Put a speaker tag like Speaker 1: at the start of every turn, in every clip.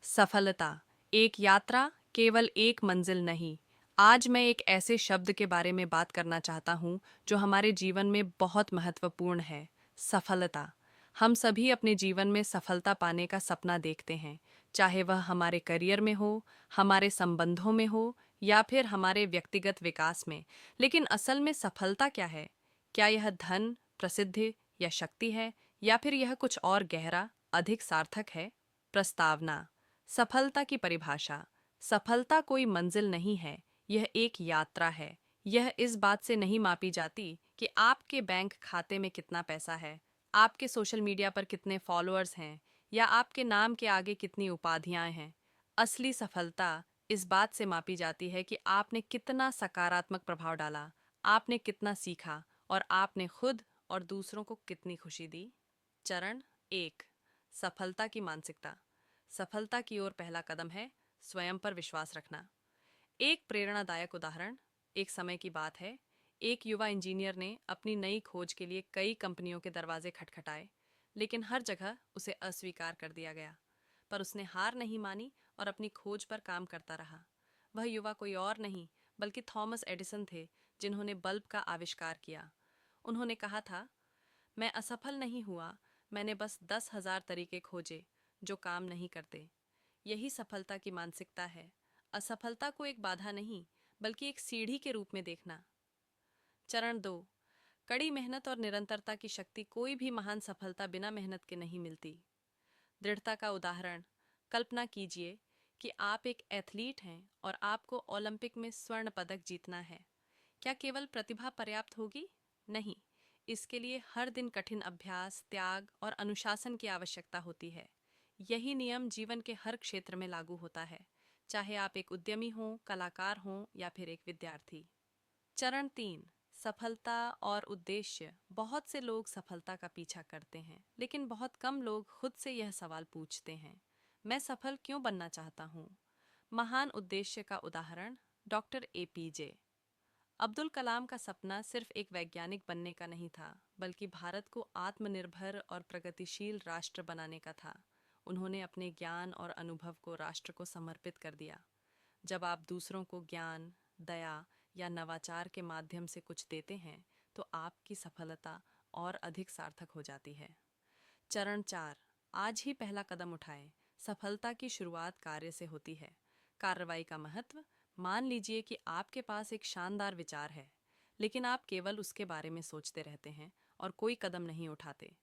Speaker 1: सफलता एक यात्रा, केवल एक मंजिल नहीं। आज मैं एक ऐसे शब्द के बारे में बात करना चाहता हूँ जो हमारे जीवन में बहुत महत्वपूर्ण है। सफलता। हम सभी अपने जीवन में सफलता पाने का सपना देखते हैं, चाहे वह हमारे करियर में हो, हमारे संबंधों में हो या फिर हमारे व्यक्तिगत विकास में। लेकिन असल में सफलता क्या है? क्या यह धन, प्रसिद्धि या शक्ति है, या फिर यह कुछ और गहरा, अधिक सार्थक है? प्रस्तावना। सफलता की परिभाषा। सफलता कोई मंजिल नहीं है, यह एक यात्रा है। यह इस बात से नहीं मापी जाती कि आपके बैंक खाते में कितना पैसा है, आपके सोशल मीडिया पर कितने फॉलोअर्स हैं, या आपके नाम के आगे कितनी उपाधियां हैं। असली सफलता इस बात से मापी जाती है कि आपने कितना सकारात्मक प्रभाव डाला, आपने कितना सीखा और आपने खुद और दूसरों को कितनी खुशी दी। चरण एक। सफलता की मानसिकता। सफलता की ओर पहला कदम है स्वयं पर विश्वास रखना। एक प्रेरणादायक उदाहरण। एक समय की बात है, एक युवा इंजीनियर ने अपनी नई खोज के लिए कई कंपनियों के दरवाजे खटखटाए, लेकिन हर जगह उसे अस्वीकार कर दिया गया। पर उसने हार नहीं मानी और अपनी खोज पर काम करता रहा। वह युवा कोई और नहीं बल्कि थॉमस एडिसन थे, जिन्होंने बल्ब का आविष्कार किया। उन्होंने कहा था, मैं असफल नहीं हुआ, मैंने बस 10,000 तरीके खोजे जो काम नहीं करते। यही सफलता की मानसिकता है। असफलता को एक बाधा नहीं, बल्कि एक सीढ़ी के रूप में देखना। चरण दो। कड़ी मेहनत और निरंतरता की शक्ति। कोई भी महान सफलता बिना मेहनत के नहीं मिलती। दृढ़ता का उदाहरण। कल्पना कीजिए कि आप एक एथलीट हैं और आपको ओलंपिक में स्वर्ण पदक जीतना है। क्या केवल प्रतिभा पर्याप्त होगी? नहीं, इसके लिए हर दिन कठिन अभ्यास, त्याग और अनुशासन की आवश्यकता होती है। यही नियम जीवन के हर क्षेत्र में लागू होता है, चाहे आप एक उद्यमी हों, कलाकार हों या फिर एक विद्यार्थी। चरण तीन। सफलता और उद्देश्य। बहुत से लोग सफलता का पीछा करते हैं, लेकिन बहुत कम लोग खुद से यह सवाल पूछते हैं, मैं सफल क्यों बनना चाहता हूँ? महान उद्देश्य का उदाहरण। डॉक्टर एपीजे अब्दुल कलाम का सपना सिर्फ एक वैज्ञानिक बनने का नहीं था, बल्कि भारत को आत्मनिर्भर और प्रगतिशील राष्ट्र बनाने का था। उन्होंने अपने ज्ञान और अनुभव को राष्ट्र को समर्पित कर दिया। जब आप दूसरों को ज्ञान, दया या नवाचार के माध्यम से कुछ देते हैं, तो आपकी सफलता और अधिक सार्थक हो जाती है। चरण चार। आज ही पहला कदम उठाएं। सफलता की शुरुआत कार्य से होती है। कार्रवाई का महत्व। मान लीजिए कि आपके पास एक शानदार विचार है, लेकिन आप केवल उसके बारे में सोचते रहते हैं और कोई कदम नहीं उठाते।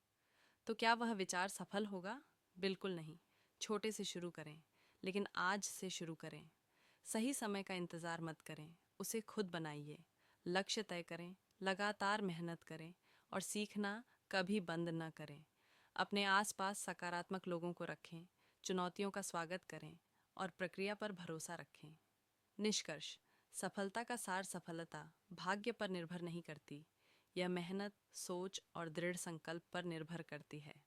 Speaker 1: तो क्या वह विचार सफल होगा? बिल्कुल नहीं। छोटे से शुरू करें, लेकिन आज से शुरू करें। सही समय का इंतज़ार मत करें, उसे खुद बनाइए। लक्ष्य तय करें, लगातार मेहनत करें और सीखना कभी बंद न करें। अपने आसपास सकारात्मक लोगों को रखें, चुनौतियों का स्वागत करें और प्रक्रिया पर भरोसा रखें। निष्कर्ष। सफलता का सार सफलता भाग्य पर निर्भर नहीं करती। यह मेहनत, सोच और दृढ़ संकल्प पर निर्भर करती है।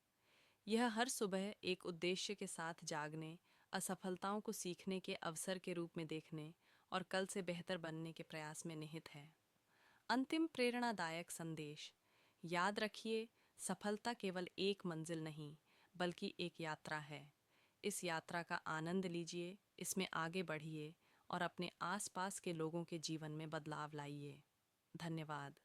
Speaker 1: यह हर सुबह एक उद्देश्य के साथ जागने, असफलताओं को सीखने के अवसर के रूप में देखने और कल से बेहतर बनने के प्रयास में निहित है। अंतिम प्रेरणादायक संदेश। याद रखिए, सफलता केवल एक मंजिल नहीं, बल्कि एक यात्रा है। इस यात्रा का आनंद लीजिए, इसमें आगे बढ़िए और अपने आसपास के लोगों के जीवन में बदलाव लाइए। धन्यवाद।